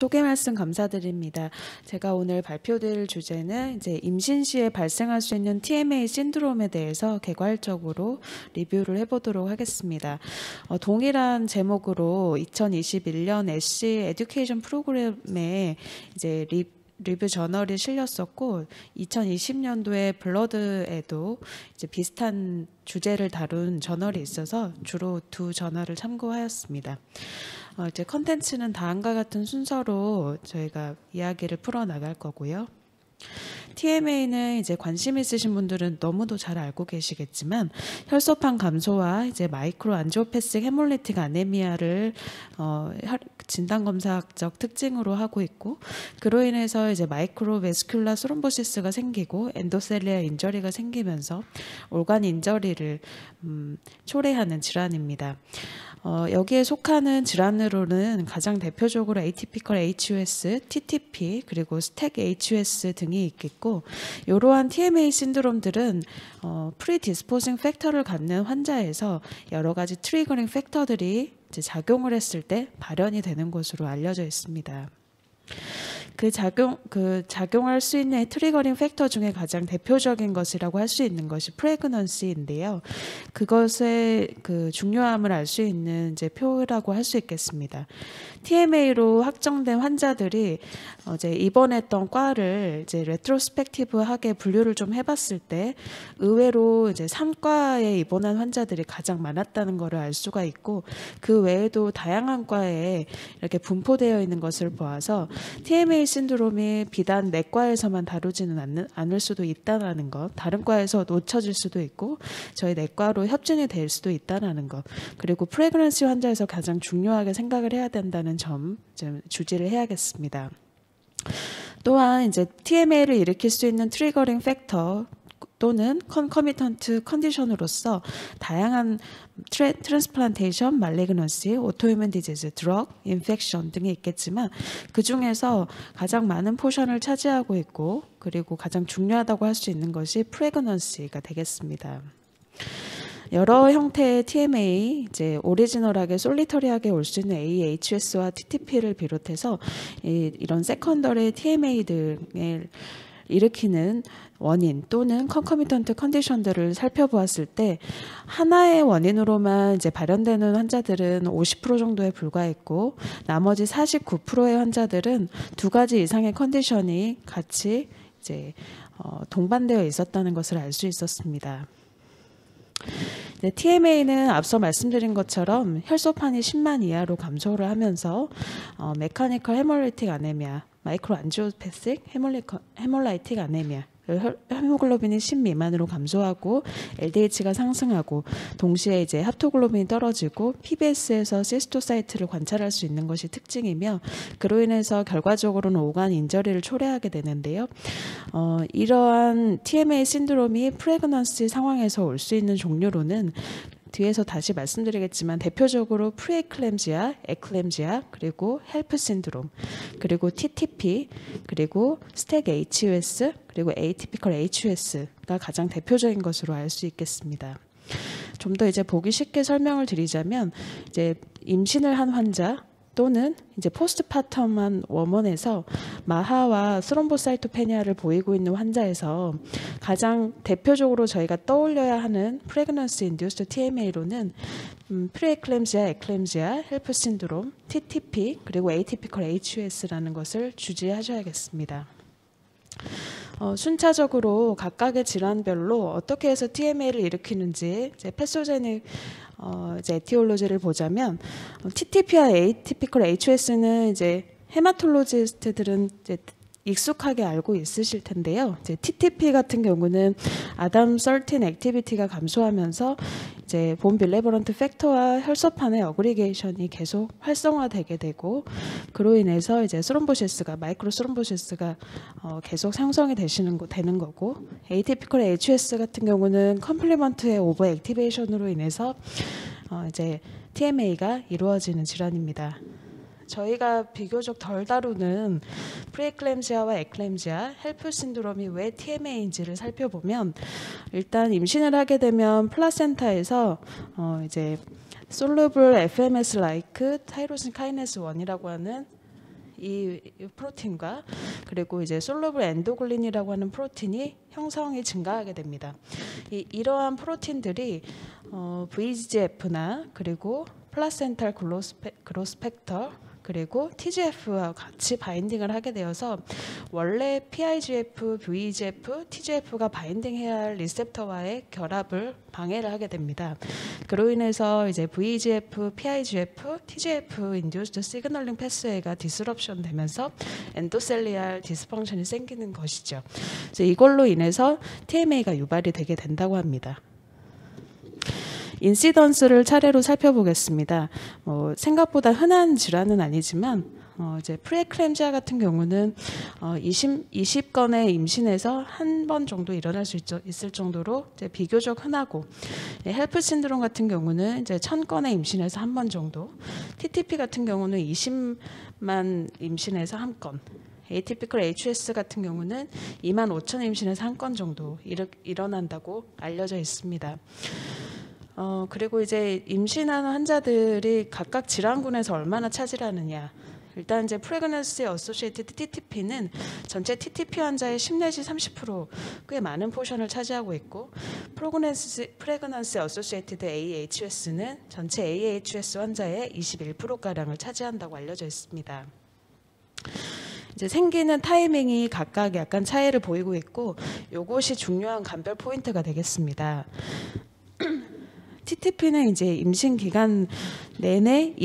소개 말씀 감사드립니다. 제가 오늘 발표드릴 주제는 이제 임신 시에 발생할 수 있는 TMA 신드롬에 대해서 개괄적으로 리뷰를 해보도록 하겠습니다. 동일한 제목으로 2021년 애쉬 에듀케이션 프로그램에 이제 리뷰 저널이 실렸었고 2020년도에 블러드에도 이제 비슷한 주제를 다룬 저널이 있어서 주로 두 저널을 참고하였습니다. 이제 컨텐츠는 다음과 같은 순서로 저희가 이야기를 풀어나갈 거고요. TMA는 이제 관심 있으신 분들은 너무도 잘 알고 계시겠지만 혈소판 감소와 이제 마이크로 안지오패식 헤몰리틱 아네미아를 진단 검사학적 특징으로 하고 있고, 그로 인해서 이제 마이크로 베스큘라 스롬보시스가 생기고 엔도셀리아 인저리가 생기면서 올간 인저리를 초래하는 질환입니다. 여기에 속하는 질환으로는 가장 대표적으로 에이티피컬 HUS, TTP, 그리고 스택 HUS 등이 있겠고, 이러한 TMA 신드롬들은 프리디스포징 팩터를 갖는 환자에서 여러 가지 트리거링 팩터들이 이제 작용을 했을 때 발현이 되는 것으로 알려져 있습니다. 작용할 수 있는 트리거링 팩터 중에 가장 대표적인 것이라고 할 수 있는 것이 프레그넌시인데요. 그것의 중요함을 알 수 있는 이제 표라고 할 수 있겠습니다. TMA로 확정된 환자들이 이제 입원했던 과를 이제 레트로스펙티브하게 분류를 좀 해봤을 때 의외로 이제 3과에 입원한 환자들이 가장 많았다는 것을 알 수가 있고, 그 외에도 다양한 과에 이렇게 분포되어 있는 것을 보아서 TMA 신드롬이 비단 내과에서만 다루지는 않을 수도 있다는 것, 다른 과에서 놓쳐질 수도 있고 저희 내과로 협진이 될 수도 있다는 것, 그리고 프레그넌시 환자에서 가장 중요하게 생각을 해야 된다는 점 좀 주지를 해야겠습니다. 또한 이제 TMA를 일으킬 수 있는 트리거링 팩터 또는 컨커미턴트 컨디션으로서 다양한 트랜스플란테이션, 말리그넌시, 오토이문 디지즈, 드럭, 인펙션 등이 있겠지만 그 중에서 가장 많은 포션을 차지하고 있고, 그리고 가장 중요하다고 할 수 있는 것이 프레그넌시가 되겠습니다. 여러 형태의 TMA, 이제 오리지널하게 솔리터리하게 올 수 있는 AHS와 TTP를 비롯해서 이런 세컨더리 TMA 등을 일으키는 원인 또는 컨커미턴트 컨디션들을 살펴보았을 때 하나의 원인으로만 이제 발현되는 환자들은 50% 정도에 불과했고, 나머지 49%의 환자들은 두 가지 이상의 컨디션이 같이 이제 동반되어 있었다는 것을 알 수 있었습니다. TMA는 앞서 말씀드린 것처럼 혈소판이 10만 이하로 감소를 하면서 메카니컬 헤몰리틱 아네미아, 마이크로 안지오패식 헤몰라이틱 아네미아, 헤모글로빈이 10 미만으로 감소하고 LDH가 상승하고 동시에 이제 합토글로빈이 떨어지고 PBS에서 시스토사이트를 관찰할 수 있는 것이 특징이며, 그로 인해서 결과적으로는 오간 인저리를 초래하게 되는데요. 이러한 TMA 신드롬이 프레그넌시 상황에서 올 수 있는 종류로는 뒤에서 다시 말씀드리겠지만 대표적으로 프리에클램지아, 에클램지아, 그리고 헬프 신드롬, 그리고 TTP, 그리고 스택 HUS, 그리고 에이티피컬 HUS가 가장 대표적인 것으로 알 수 있겠습니다. 좀 더 이제 보기 쉽게 설명을 드리자면, 이제 임신을 한 환자 또는 이제 포스트파텀한 워먼에서 마하와 스롬보사이토페니아를 보이고 있는 환자에서 가장 대표적으로 저희가 떠올려야 하는 프레그넌시 인듀스드 TMA로는 프리에클램지아, 에클램지아, 헬프 신드롬, TTP, 그리고 에이티피컬 HUS라는 것을 주지하셔야겠습니다. 순차적으로 각각의 질환별로 어떻게 해서 TMA를 일으키는지 이제 패소제닉 이제 에티올로지를 보자면, TTP와 에이티피컬 HUS는 이제 헤마톨로지스트들은 이제 익숙하게 알고 있으실 텐데요. 이제 TTP 같은 경우는 아담 설틴 액티비티가 감소하면서 이제 본 빌레버런트 팩터와 혈소판의 어그리게이션이 계속 활성화되게 되고, 그로 인해서 이제 스롬보시스가 마이크로 스롬보시스가 계속 상성이 되는 거고, 에이티피컬 HUS 같은 경우는 컴플리먼트의 오버 액티베이션으로 인해서 이제 TMA가 이루어지는 질환입니다. 저희가 비교적 덜 다루는 프리에클램지아와 에클램지아, 헬프 신드롬이 왜 TMA인지를 살펴보면, 일단 임신을 하게 되면 플라센타에서 이제 솔루블 FMS 라이크 타이로신 카이네스 1이라고 하는 이 프로틴과 그리고 이제 솔루블 엔도글린이라고 하는 프로틴이 형성이 증가하게 됩니다. 이러한 프로틴들이 VEGF나 그리고 플라센탈 그로스 팩터 그리고 TGF와 같이 바인딩을 하게 되어서 원래 PIGF, VEGF, TGF가 바인딩해야 할 리셉터와의 결합을 방해를 하게 됩니다. 그로 인해서 이제 VEGF, PIGF, TGF 인듀스드 시그널링 패스웨이가 디스럽션 되면서 엔도셀리알 디스펑션이 생기는 것이죠. 그래서 이걸로 인해서 TMA가 유발이 되게 된다고 합니다. 인시던스를 차례로 살펴보겠습니다. 생각보다 흔한 질환은 아니지만 이제 프리에클램지아 같은 경우는 20건의 임신에서 한 번 정도 일어날 수 있을 정도로 이제 비교적 흔하고, 헬프 신드롬 같은 경우는 이제 1000건의 임신에서 한 번 정도, TTP 같은 경우는 20만 임신에서 한 건, 에이티피컬 HS 같은 경우는 25,000 임신에서 한 건 정도 일어난다고 알려져 있습니다. 그리고 이제 임신하는 환자들이 각각 질환군에서 얼마나 차지하느냐. 일단 이제 프레그넌시 어소시에이티드 TTP는 전체 TTP 환자의 10 내지 30% 꽤 많은 포션을 차지하고 있고, 프레그넌시 어소시에이티드 AHS는 전체 AHS 환자의 21%가량을 차지한다고 알려져 있습니다. 이제 생기는 타이밍이 각각 약간 차이를 보이고 있고, 이것이 중요한 감별 포인트가 되겠습니다. TTP는 이제 임신 기간 내내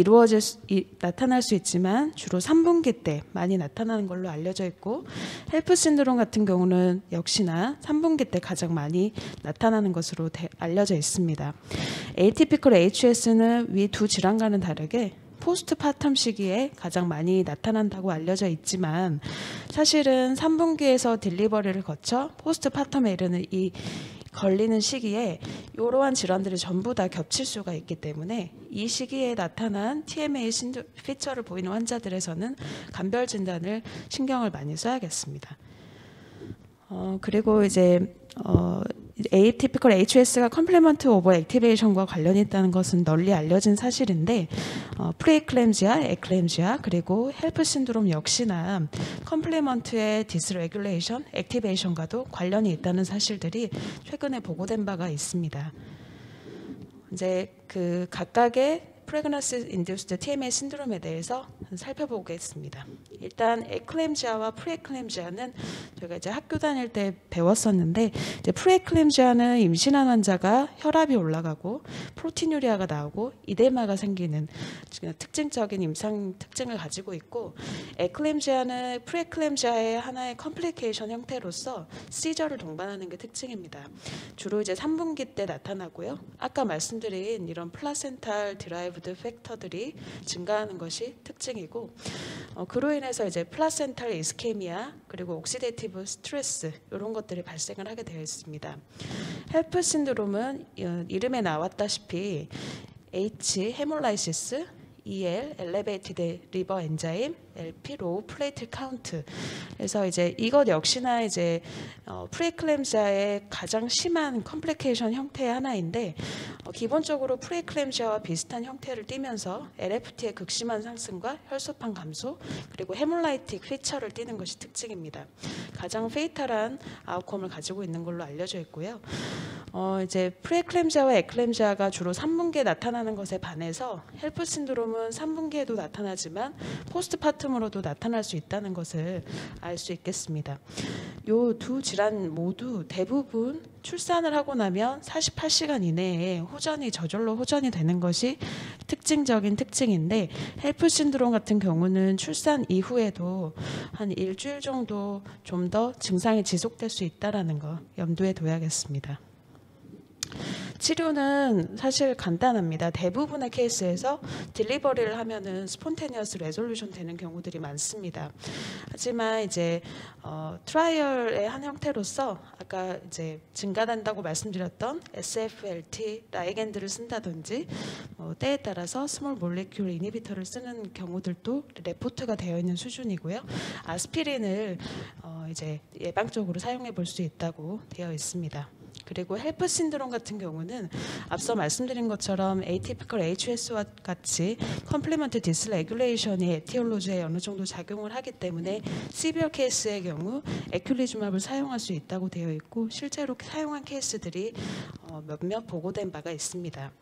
나타날 수 있지만 주로 3분기 때 많이 나타나는 걸로 알려져 있고, 헬프 신드롬 같은 경우는 역시나 3분기 때 가장 많이 나타나는 것으로 알려져 있습니다. 에이티피컬 HS는 위 두 질환과는 다르게 포스트파텀 시기에 가장 많이 나타난다고 알려져 있지만, 사실은 3분기에서 딜리버리를 거쳐 포스트파텀에 이르는 이 걸리는 시기에 이러한 질환들이 전부 다 겹칠 수가 있기 때문에 이 시기에 나타난 TMA 피처를 보이는 환자들에서는 감별 진단을 신경을 많이 써야겠습니다. 그리고 이제 에이티피컬 HS가 컴플리먼트 오버 액티베이션과 관련이 있다는 것은 널리 알려진 사실인데, 프리에클램지아, 에클램지아 그리고 헬프 신드롬 역시나 컴플리먼트의 디스레귤레이션, 액티베이션과도 관련이 있다는 사실들이 최근에 보고된 바가 있습니다. 이제 그 각각의 프레그넌시 인듀스드 TMA 신드롬에 대해서 살펴보겠습니다. 일단 에클램지아와 프리에클램지아는 저희가 이제 학교 다닐 때 배웠었는데, 이제 프리에클램지아는 임신한 환자가 혈압이 올라가고 프로티누리아가 나오고 이데마가 생기는 특징적인 임상 특징을 가지고 있고, 에클램지아는 프리에클램지아의 하나의 컴플리케이션 형태로서 시저를 동반하는 게 특징입니다. 주로 이제 3분기 때 나타나고요. 아까 말씀드린 이런 플라센탈 드라이브드 팩터들이 증가하는 것이 특징이고, 그로 인해서 이제 플라센탈 이스케미아 그리고 옥시데이티브 스트레스 이런 것들이 발생을 하게 되어 있습니다. 헬프 신드롬은 이름에 나왔다시피 H 헤몰라이시스, EL 엘리베이티드 리버 엔자임, LP 로우 플레이트 카운트. 그래서 이제 이것 역시나 이제 프리에클램지아의 가장 심한 컴플리케이션 형태의 하나인데, 기본적으로 프리에클램지아와 비슷한 형태를 띠면서 LFT의 극심한 상승과 혈소판 감소 그리고 헤몰라이틱 피처를 띠는 것이 특징입니다. 가장 페이탈한 아웃컴을 가지고 있는 걸로 알려져 있고요. 이제 프리에클램지아와 에클램지아가 주로 3분기에 나타나는 것에 반해서 헬프 신드롬은 3분기에도 나타나지만 포스트파텀으로도 나타날 수 있다는 것을 알 수 있겠습니다. 이 두 질환 모두 대부분 출산을 하고 나면 48시간 이내에 저절로 호전이 되는 것이 특징적인 특징인데, 헬프 신드롬 같은 경우는 출산 이후에도 한 일주일 정도 좀 더 증상이 지속될 수 있다는 거 염두에 둬야겠습니다. 치료는 사실 간단합니다. 대부분의 케이스에서 딜리버리를 하면은 스폰테니어스 레졸루션 되는 경우들이 많습니다. 하지만 이제 트라이얼의 한 형태로서 아까 이제 증가된다고 말씀드렸던 SFLT 라이겐드를 쓴다든지 때에 따라서 스몰 몰레큘 이니비터를 쓰는 경우들도 레포트가 되어 있는 수준이고요. 아스피린을 이제 예방적으로 사용해 볼 수 있다고 되어 있습니다. 그리고 헬프 신드롬 같은 경우는 앞서 말씀드린 것처럼 atypical HS와 같이 컴플리먼트 디스레귤레이션이 에티올로지에 어느 정도 작용을 하기 때문에 시비어 케이스의 경우 에큘리주맙을 사용할 수 있다고 되어 있고 실제로 사용한 케이스들이 몇몇 보고된 바가 있습니다.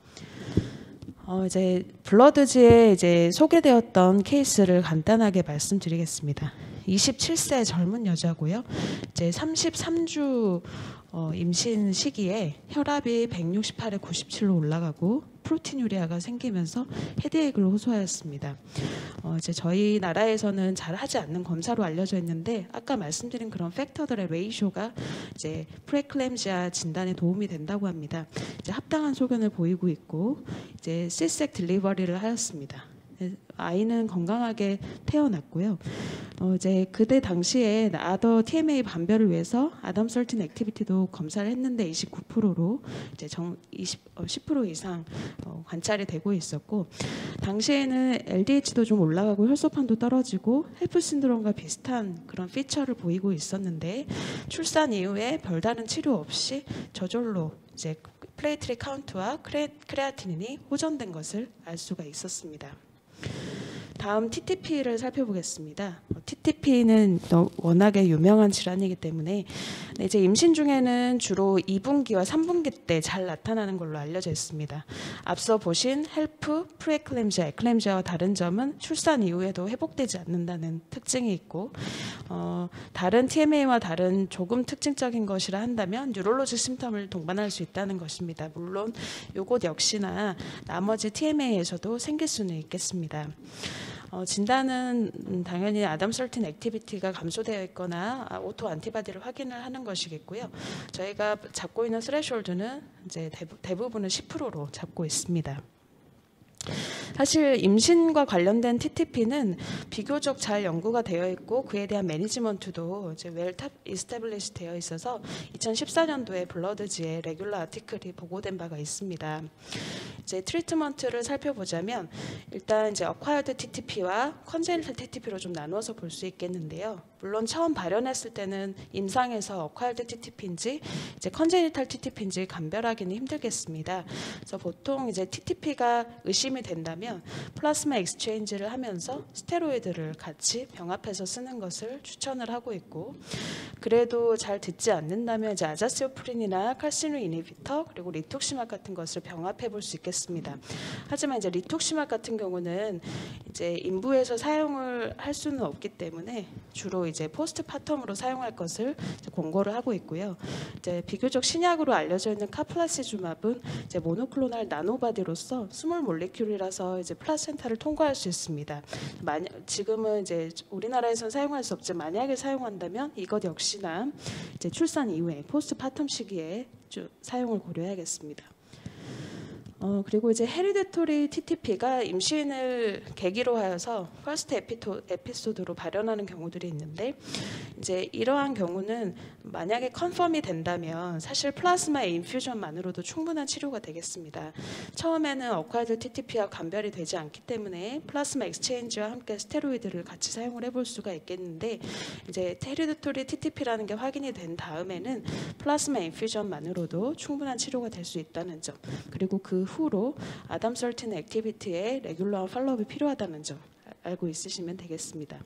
이제 블러드지에 이제 소개되었던 케이스를 간단하게 말씀드리겠습니다. 27세 젊은 여자고요. 이제 33주 임신 시기에 혈압이 168에 97로 올라가고 프로티누리아가 생기면서 헤드에이크를 호소하였습니다. 이제 저희 나라에서는 잘 하지 않는 검사로 알려져 있는데 아까 말씀드린 그런 팩터들의 레이쇼가 이제 프레클램지아 진단에 도움이 된다고 합니다. 이제 합당한 소견을 보이고 있고 이제 시색 딜리버리를 하였습니다. 아이는 건강하게 태어났고요. 이제 그때 당시에 아더 TMA 반별을 위해서 아담 설틴 액티비티도 검사를 했는데 29%로 이제 10% 이상 관찰이 되고 있었고 당시에는 LDH도 좀 올라가고 혈소판도 떨어지고 헬프 신드롬과 비슷한 그런 피처를 보이고 있었는데 출산 이후에 별다른 치료 없이 저절로 이제 플레이트릿 카운트와 크레아티닌이 호전된 것을 알 수가 있었습니다. 다음 TTP를 살펴보겠습니다. TTP는 워낙에 유명한 질환이기 때문에 이제 임신 중에는 주로 2분기와 3분기 때 잘 나타나는 걸로 알려져 있습니다. 앞서 보신 헬프, 프레클램지아, 에클램지아와 다른 점은 출산 이후에도 회복되지 않는다는 특징이 있고 다른 TMA와 다른 조금 특징적인 것이라 한다면 뉴럴로직 심텀을 동반할 수 있다는 것입니다. 물론 이것 역시나 나머지 TMA에서도 생길 수는 있겠습니다. 진단은 당연히 아담 설틴 액티비티가 감소되어 있거나 오토 안티바디를 확인을 하는 것이겠고요. 저희가 잡고 있는 스레숄드는 이제 대부분은 10%로 잡고 있습니다. 사실 임신과 관련된 TTP는 비교적 잘 연구가 되어 있고 그에 대한 매니지먼트도 이제 웰 이스태블리시 되어 있어서 2014년도에 블러드지에 레귤러 아티클이 보고된 바가 있습니다. 이제 트리트먼트를 살펴보자면 일단 이제 어콰이어드 TTP와 컨제니탈 TTP로 좀 나누어서 볼 수 있겠는데요. 물론 처음 발현했을 때는 임상에서 어콰이어드 TTP인지 이제 컨제니탈 TTP인지 감별하기는 힘들겠습니다. 그래서 보통 이제 TTP가 의심이 된다면 플라스마 엑스체인지를 하면서 스테로이드를 같이 병합해서 쓰는 것을 추천을 하고 있고 그래도 잘 듣지 않는다면 이제 아자시오프린이나 칼시누 이니비터 그리고 리톡시맙 같은 것을 병합해 볼 수 있겠습니다. 하지만 이제 리톡시맙 같은 경우는 이제 인부에서 사용을 할 수는 없기 때문에 주로 이제 포스트파텀으로 사용할 것을 권고를 하고 있고요. 이제 비교적 신약으로 알려져 있는 카플라시주맙은 이제 모노클로날 나노바디로서 스몰 몰리큘이라서 이제 플라센타를 통과할 수 있습니다. 지금은 이제 우리나라에서는 사용할 수 없지만 만약에 사용한다면 이것 역시나 이제 출산 이후에 포스트파텀 시기에 사용을 고려해야겠습니다. 그리고 이제 헤리디토리 TTP가 임신을 계기로 하여서 퍼스트 에피소드로 발현하는 경우들이 있는데 이제 이러한 경우는 만약에 컨펌이 된다면 사실 플라스마 인퓨전만으로도 충분한 치료가 되겠습니다. 처음에는 어콰이어드 TTP와 감별이 되지 않기 때문에 플라스마 엑스체인지와 함께 스테로이드를 같이 사용을 해볼 수가 있겠는데 이제 헤리디토리 TTP라는 게 확인이 된 다음에는 플라스마 인퓨전만으로도 충분한 치료가 될 수 있다는 점 그리고 그 후로 아담 설틴 액티비티에 레귤러한 팔로우업이 필요하다는 점 알고 있으시면 되겠습니다.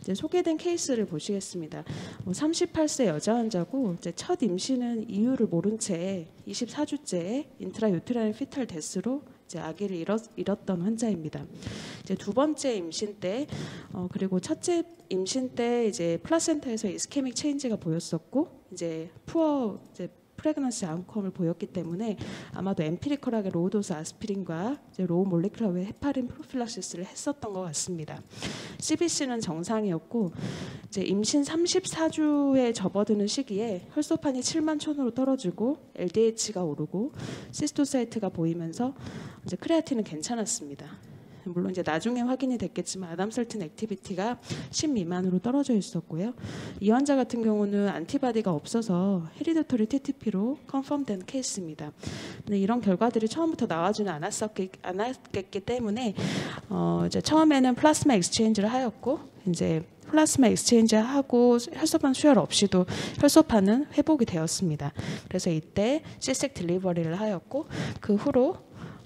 이제 소개된 케이스를 보시겠습니다. 38세 여자 환자고 이제 첫 임신은 이유를 모른 채 24주째에 인트라유테라인 피탈 데스로 이제 아기를 잃었던 환자입니다. 이제 두 번째 임신 때 그리고 첫째 임신 때 이제 플라센타에서 이스케믹 체인지가 보였었고 이제 푸어 이제 프레그넌시 아웃컴을 보였기 때문에 아마도 엠피리컬하게 로우 도스 아스피린과 이제 로우 몰레큘러 헤파린 프로필락시스를 했었던 것 같습니다. CBC는 정상이었고 이제 임신 34주에 접어드는 시기에 혈소판이 7만 촌으로 떨어지고 LDH가 오르고 시스토사이트가 보이면서 이제 크레아틴은 괜찮았습니다. 물론 이제 나중에 확인이 됐겠지만 아담설틴 액티비티가 10 미만으로 떨어져 있었고요. 이 환자 같은 경우는 안티바디가 없어서 헤리디터리 TTP로 컨펌된 케이스입니다. 근데 이런 결과들이 처음부터 나와주는 않았기 때문에 이제 처음에는 플라스마 익스체인지를 하였고 이제 플라스마 익스체인지 하고 혈소판 수혈 없이도 혈소판은 회복이 되었습니다. 그래서 이때 C색 딜리버리를 하였고 그 후로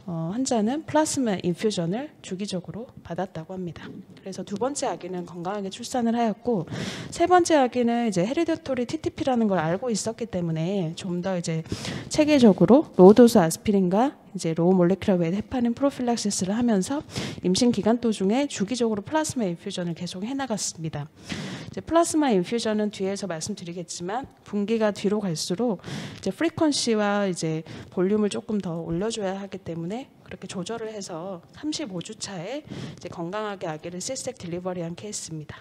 환자는 플라스마 인퓨전을 주기적으로 받았다고 합니다. 그래서 두 번째 아기는 건강하게 출산을 하였고 세 번째 아기는 이제 헤리디터리 TTP라는 걸 알고 있었기 때문에 좀 더 이제 체계적으로 로우도스 아스피린과 이제 로우 몰레큘러 웨이트 헤파린 프로필락시스를 하면서 임신 기간 도중에 주기적으로 플라스마 인퓨전을 계속 해나갔습니다. 이제 플라스마 인퓨전은 뒤에서 말씀드리겠지만 분기가 뒤로 갈수록 이제 프리퀀시와 이제 볼륨을 조금 더 올려줘야 하기 때문에 그렇게 조절을 해서 35주 차에 이제 건강하게 아기를 C색 딜리버리한 케이스입니다.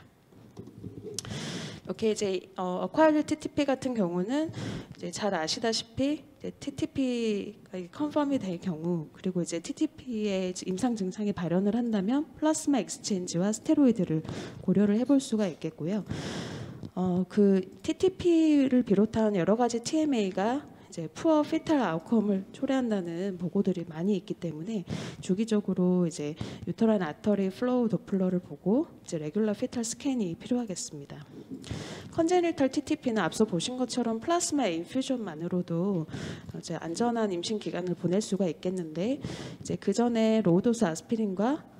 이렇게 이제 어콰이어드 TTP 같은 경우는 이제 잘 아시다시피 이제 TTP가 컨펌이 될 경우 그리고 이제 TTP의 임상 증상이 발현을 한다면 플라스마 익스체인지와 스테로이드를 고려를 해볼 수가 있겠고요. 그 TTP를 비롯한 여러 가지 TMA가 이제 푸어 피탈 아웃컴을 초래한다는 보고들이 많이 있기 때문에 주기적으로 이제 유터라인 아터리 플로우 도플러를 보고 이제 레귤러 피탈 스캔이 필요하겠습니다. 컨제니털 TTP는 앞서 보신 것처럼 플라스마 인퓨전만으로도 이제 안전한 임신 기간을 보낼 수가 있겠는데 이제 그 전에 로우도스 아스피린과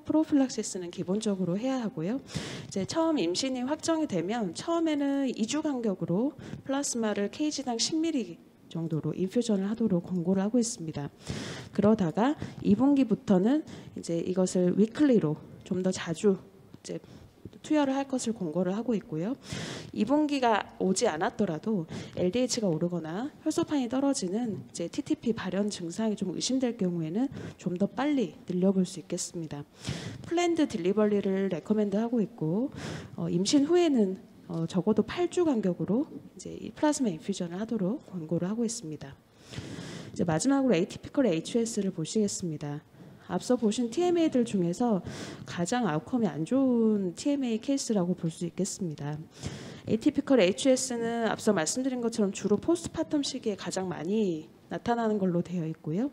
프로필락시스는 기본적으로 해야 하고요. 이제 처음 임신이 확정이 되면 처음에는 2주 간격으로 플라스마를 kg당 10ml 정도로 인퓨전을 하도록 권고를 하고 있습니다. 그러다가 2분기부터는 이제 이것을 위클리로 좀 더 자주 이제 투여를 할 것을 권고를 하고 있고요. 2분기가 오지 않았더라도 LDH가 오르거나 혈소판이 떨어지는 이제 TTP 발현 증상이 좀 의심될 경우에는 좀 더 빨리 늘려볼 수 있겠습니다. 플랜드 딜리버리를 레커멘드하고 있고 임신 후에는 적어도 8주 간격으로 이제 플라즈마 인퓨전을 하도록 권고를 하고 있습니다. 이제 마지막으로 에이티피컬 HS를 보시겠습니다. 앞서 보신 TMA들 중에서 가장 아웃컴이 안 좋은 TMA 케이스라고 볼 수 있겠습니다. 에이티피컬 HS는 앞서 말씀드린 것처럼 주로 포스트파텀 시기에 가장 많이 나타나는 걸로 되어 있고요.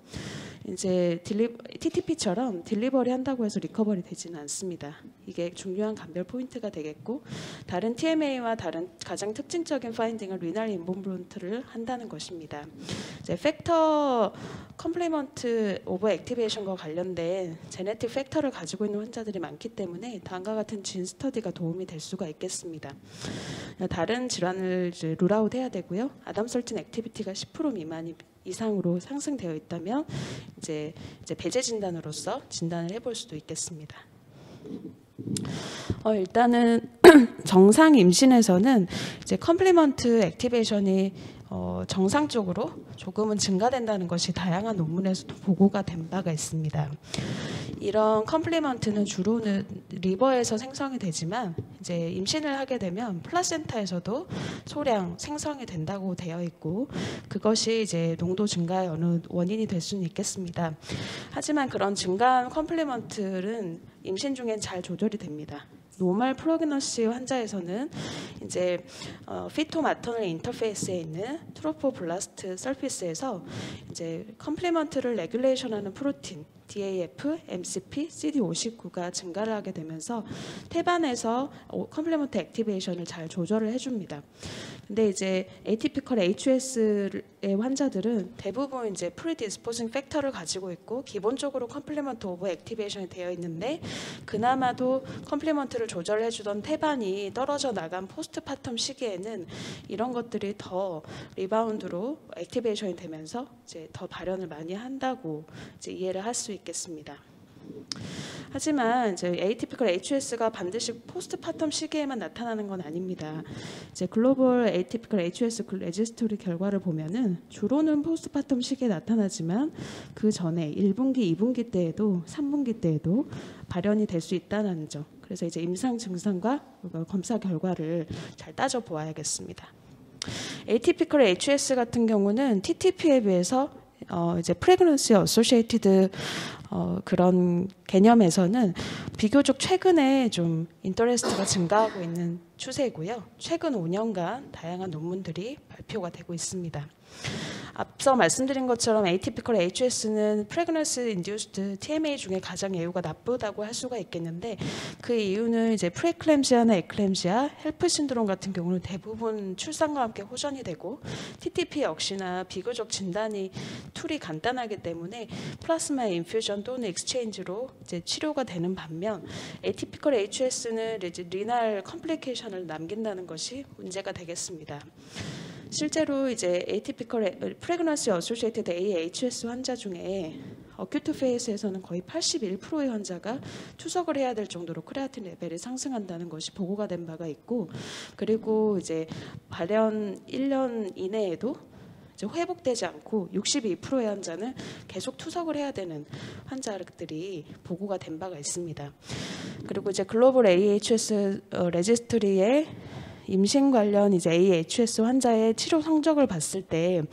이제 TTP처럼 딜리버리 한다고 해서 리커버리 되지는 않습니다. 이게 중요한 감별 포인트가 되겠고 다른 TMA와 다른 가장 특징적인 파인딩은 리날 인본브론트를 한다는 것입니다. 이제 팩터 컴플리먼트 오버 액티베이션과 관련된 제네틱 팩터를 가지고 있는 환자들이 많기 때문에 다음과 같은 진 스터디가 도움이 될 수가 있겠습니다. 다른 질환을 이제 룰아웃 해야 되고요. 아담설틴 액티비티가 10% 미만 이상으로 상승되어 있다면 이제 배제 진단으로서 진단을 해볼 수도 있겠습니다. 일단은 정상 임신에서는 이제 컴플리먼트 액티베이션이 정상적으로 조금은 증가된다는 것이 다양한 논문에서도 보고가 된 바가 있습니다. 이런 컴플리먼트는 주로는 리버에서 생성이 되지만 이제 임신을 하게 되면 플라센타에서도 소량 생성이 된다고 되어 있고 그것이 이제 농도 증가의 어느 원인이 될 수는 있겠습니다. 하지만 그런 증가한 컴플리먼트는 임신 중엔 잘 조절이 됩니다. 노멀 프로그너시 환자에서는 이제 피토마터널 인터페이스에 있는 트로포블라스트 서피스에서 이제 컴플리먼트를 레귤레이션하는 프로틴 DAF, MCP, CD59가 증가를 하게 되면서 태반에서 컴플리먼트 액티베이션을 잘 조절을 해줍니다. 근데 이제 에이티피컬 HS의 환자들은 대부분 이제 프리디스포징 팩터를 가지고 있고 기본적으로 컴플리먼트 오버 액티베이션이 되어 있는데 그나마도 컴플리먼트를 조절해주던 태반이 떨어져 나간 포스트파텀 시기에는 이런 것들이 더 리바운드로 액티베이션이 되면서 이제 더 발현을 많이 한다고 이제 이해를 할 수 있겠습니다. 하지만 이제 에이티피컬 HS가 반드시 포스트파텀 시기에만 나타나는 건 아닙니다. 이제 글로벌 에이티피컬 HS 레지스토리 결과를 보면은 주로는 포스트파텀 시기에 나타나지만 그 전에 1분기, 2분기 때에도 3분기 때에도 발현이 될 수 있다는 점. 그래서 이제 임상 증상과 검사 결과를 잘 따져 보아야겠습니다. 에이티피컬 HS 같은 경우는 TTP에 비해서 이제 프레그넌시 어소시에이티드 그런 개념에서는 비교적 최근에 좀 인터레스트가 증가하고 있는 추세고요. 최근 5년간 다양한 논문들이 발표가 되고 있습니다. 앞서 말씀드린 것처럼 atypical HS는 pregnancy induced TMA 중에 가장 예후가 나쁘다고 할 수가 있겠는데 그 이유는 이제 프레클램시아나 에클램시아, 헬프 신드롬 같은 경우는 대부분 출산과 함께 호전이 되고 TTP 역시나 비교적 진단이 툴이 간단하기 때문에 플라스마 인퓨전 또는 익스체인지로 이제 치료가 되는 반면 atypical HS는 이제 리날 컴플리케이션을 남긴다는 것이 문제가 되겠습니다. 실제로 이제 atypical pregnancy associated AHS 환자 중에 어큐트 페이스에서는 거의 81%의 환자가 투석을 해야 될 정도로 크레아틴 레벨이 상승한다는 것이 보고가 된 바가 있고, 그리고 이제 발현 1년 이내에도 이제 회복되지 않고 62%의 환자는 계속 투석을 해야 되는 환자들이 보고가 된 바가 있습니다. 그리고 이제 글로벌 AHS 레지스트리에 임신 관련 이제 AHS 환자의 치료 성적을 봤을 때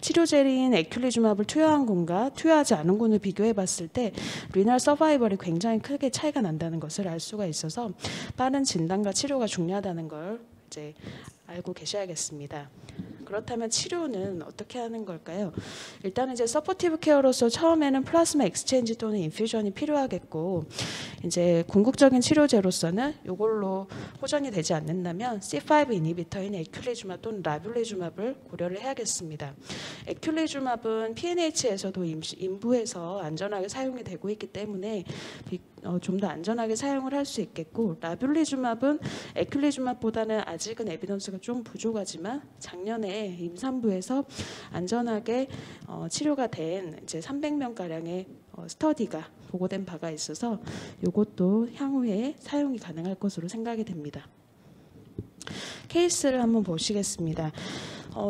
치료제인 에큘리주맙을 투여한 군과 투여하지 않은 군을 비교해 봤을 때 리널 서바이벌이 굉장히 크게 차이가 난다는 것을 알 수가 있어서 빠른 진단과 치료가 중요하다는 걸 이제 알고 계셔야겠습니다. 그렇다면 치료는 어떻게 하는 걸까요? 일단 이제 서포티브 케어로서 처음에는 플라스마 익스체인지 또는 인퓨전이 필요하겠고, 이제 궁극적인 치료제로서는 이걸로 호전이 되지 않는다면 C5 이니비터인 에큘리주맙 또는 라뷸리주맙을 고려를 해야겠습니다. 에큘리주맙은 PNH에서도 인부에서 안전하게 사용이 되고 있기 때문에 좀 더 안전하게 사용을 할 수 있겠고, 라뷸리주맙은 에큘리주맙보다는 아직은 에비던스가 좀 부족하지만 작년에 임산부에서 안전하게 치료가 된 이제 300명 가량의 스터디가 보고된 바가 있어서 이것도 향후에 사용이 가능할 것으로 생각이 됩니다. 케이스를 한번 보시겠습니다.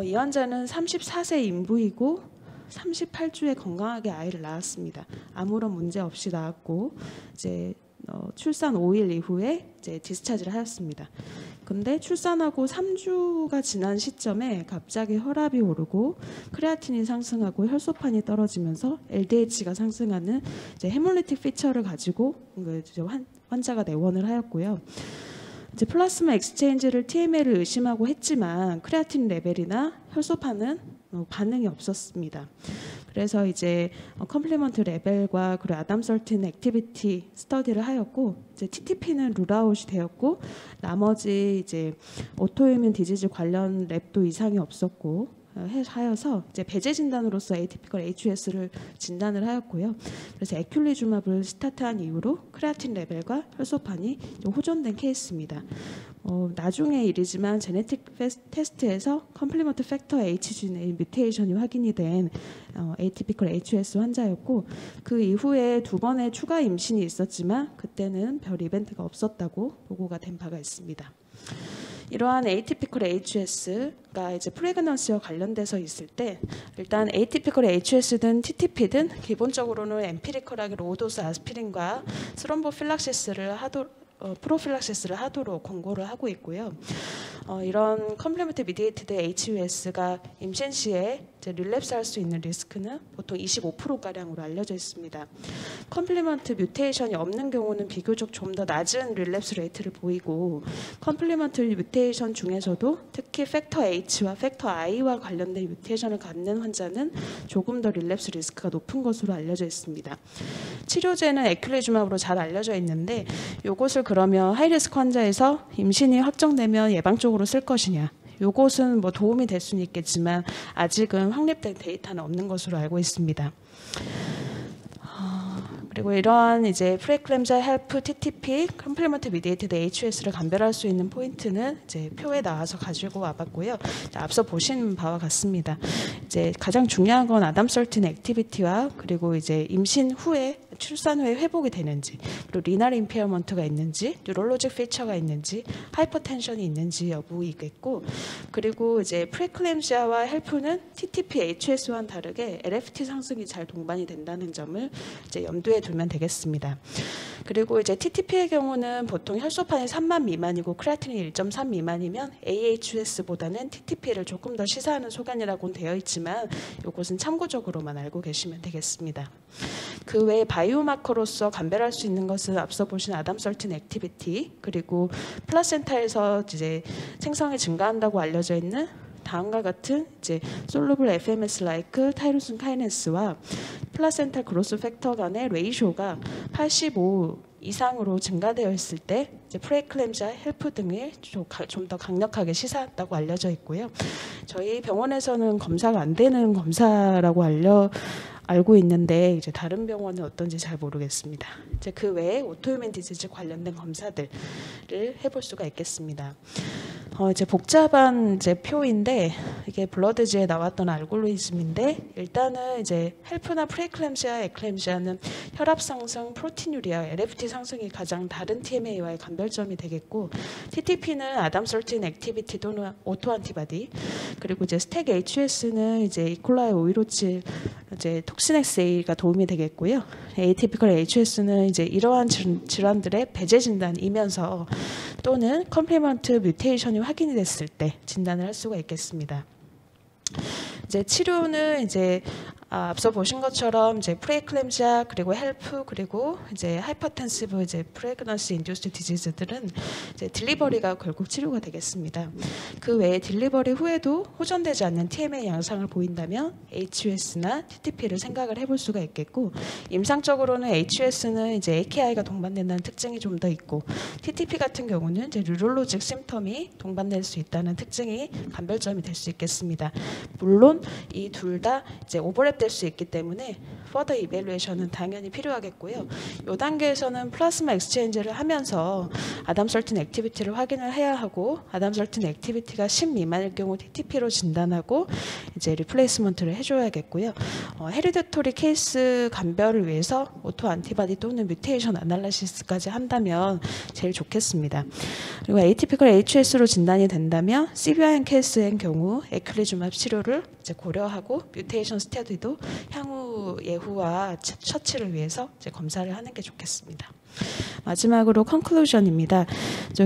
이 환자는 34세 인부이고 38주에 건강하게 아이를 낳았습니다. 아무런 문제 없이 낳았고 이제 출산 5일 이후에 이제 디스차지를 하였습니다. 근데 출산하고 3주가 지난 시점에 갑자기 혈압이 오르고 크레아틴이 상승하고 혈소판이 떨어지면서 LDH가 상승하는 이제 헤몰리틱 피처를 가지고 이제 환자가 내원을 하였고요. 이제 플라스마 익스체인지를 TMA를 의심하고 했지만 크레아틴 레벨이나 혈소판은 반응이 없었습니다. 그래서 이제 컴플리먼트 레벨과 그리고 아담설틴 액티비티 스터디를 하였고, 이제 TTP는 룰아웃이 되었고, 나머지 이제 오토이뮨 디지즈 관련 랩도 이상이 없었고 하여서 이제 배제 진단으로서 에이티피컬 HS를 진단을 하였고요. 그래서 에큘리주맙을 스타트한 이후로 크레아틴 레벨과 혈소판이 호전된 케이스입니다. 나중에 일이지만 제네틱 테스트에서 컴플리먼트 팩터 H진의 뮤테이션이 확인이 된 에이티피컬 HS 환자였고, 그 이후에 2번의 추가 임신이 있었지만 그때는 별 이벤트가 없었다고 보고가 된 바가 있습니다. 이러한 에이티피컬 HS가 이제 프레그넌시와 관련돼서 있을 때 일단 에이티피컬 HS든 TTP든 기본적으로는 엠피리컬하게 로우도스 아스피린과 스롬보필락시스를 프로필락시스를 하도록 권고를 하고 있고요. 이런 컴플리먼트 미디에이티드 HUS가 임신 시에 릴랩스 할 수 있는 리스크는 보통 25%가량으로 알려져 있습니다. 컴플리먼트 뮤테이션이 없는 경우는 비교적 좀 더 낮은 릴랩스 레이트를 보이고, 컴플리먼트 뮤테이션 중에서도 특히 팩터 H와 팩터 I와 관련된 뮤테이션을 갖는 환자는 조금 더 릴랩스 리스크가 높은 것으로 알려져 있습니다. 치료제는 에큘리주맙으로 잘 알려져 있는데 이것을 그러면 하이리스크 환자에서 임신이 확정되면 예방적으로 쓸 것이냐, 이것은 뭐 도움이 될 수는 있겠지만 아직은 확립된 데이터는 없는 것으로 알고 있습니다. 그리고 이러한 이제 프레클램자 헬프 TTP 컴플리먼트 미디에이티드 HS를 감별할 수 있는 포인트는 이제 표에 나와서 가지고 와봤고요. 앞서 보신 바와 같습니다. 이제 가장 중요한 건 아담설틴 액티비티와 그리고 이제 임신 후에 출산 후에 회복이 되는지, 그리고 리날 임페어먼트가 있는지, 뉴럴로직 피처가 있는지, 하이퍼텐션이 있는지 여부이겠고, 그리고 이제 프레클램시아와 헬프는 TTP HS와는 다르게 LFT 상승이 잘 동반이 된다는 점을 이제 염두에 두면 되겠습니다. 그리고 이제 TTP의 경우는 보통 혈소판이 3만 미만이고 크레아틴이 1.3 미만이면 AHS보다는 TTP를 조금 더 시사하는 소견이라고는 되어 있지만 이것은 참고적으로만 알고 계시면 되겠습니다. 그 외에 바이오마커로서 감별할 수 있는 것은 앞서 보신 아담13 액티비티, 그리고 플라센타에서 이제 생성이 증가한다고 알려져 있는 다음과 같은 이제 솔루블 FMS 라이크 타이로신 카이네스와 플라센탈 그로스 팩터 간의 레이쇼가 85 이상으로 증가되어 있을 때 이제 프레클램자, 헬프 등을 좀 더 강력하게 시사한다고 알려져 있고요. 저희 병원에서는 검사가 안 되는 검사라고 알고 있는데 이제 다른 병원은 어떤지 잘 모르겠습니다. 이제 그 외에 오토이뮨 디지즈 관련된 검사들을 해볼 수가 있겠습니다. 이제 복잡한 이제 표인데 이게 블러드지에 나왔던 알고리즘인데 일단은 이제 헬프나 프레클램시아, 에클램시아는 혈압 상승, 프로티누리아, LFT 상승이 가장 다른 TMA와의 감별점이 되겠고, TTP는 아담13 액티비티 또는 오토 안티바디, 그리고 이제 스택 HS는 이제 이콜라이 5.157 이제 톡신엑스A가 도움이 되겠고요. 에이티피컬 HS는 이제 이러한 질환들의 배제 진단이면서 또는 컴플리먼트 뮤테이션이 확인이 됐을 때 진단을 할 수가 있겠습니다. 이제 치료는 이제 앞서 보신 것처럼 이제 프레클램시아, 그리고 헬프, 그리고 이제 하이퍼텐시브 이제 프레그넌시 인듀스드 디지즈들은 이제 딜리버리가 결국 치료가 되겠습니다. 그 외에 딜리버리 후에도 호전되지 않는 TMA 양상을 보인다면 HUS나 TTP를 생각을 해볼 수가 있겠고, 임상적으로는 HUS는 이제 AKI가 동반된다는 특징이 좀 더 있고, TTP 같은 경우는 이제 뉴럴로직 심텀이 동반될 수 있다는 특징이 감별점이 될 수 있겠습니다. 물론 이 둘 다 이제 오버랩 될 수 있기 때문에 퍼더 이밸루에이션은 당연히 필요하겠고요. 이 단계에서는 플라스마 엑스체인지를 하면서 아담13 액티비티를 확인을 해야 하고, 아담13 액티비티가 10 미만일 경우 TTP로 진단하고 이제 리플레이스먼트를 해줘야겠고요. 헤리디토리 케이스 감별을 위해서 오토 안티바디 또는 뮤테이션 아날리시스까지 한다면 제일 좋겠습니다. 그리고 에이티피컬 HS로 진단이 된다면 CBIN 케이스의 경우 에클리주맙 치료를 이제 고려하고 뮤테이션 스터디도 향후 예후와 처치를 위해서 이제 검사를 하는 게 좋겠습니다. 마지막으로 컨클루전입니다.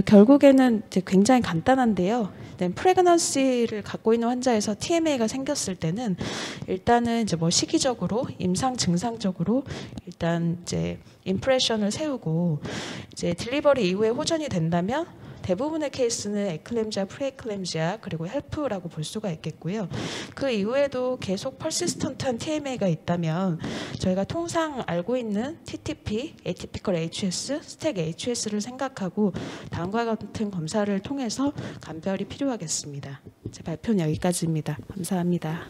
결국에는 이제 굉장히 간단한데요. 프레그넌시를 갖고 있는 환자에서 TMA가 생겼을 때는 일단은 이제 뭐 시기적으로 임상 증상적으로 일단 이제 임프레션을 세우고, 이제 딜리버리 이후에 호전이 된다면 대부분의 케이스는 에클램시아, 프레클램시아, 그리고 헬프라고 볼 수가 있겠고요. 그 이후에도 계속 퍼시스턴트한 TMA가 있다면 저희가 통상 알고 있는 TTP, 에티피컬 HS, 스택 HS를 생각하고 다음과 같은 검사를 통해서 감별이 필요하겠습니다. 제 발표는 여기까지입니다. 감사합니다.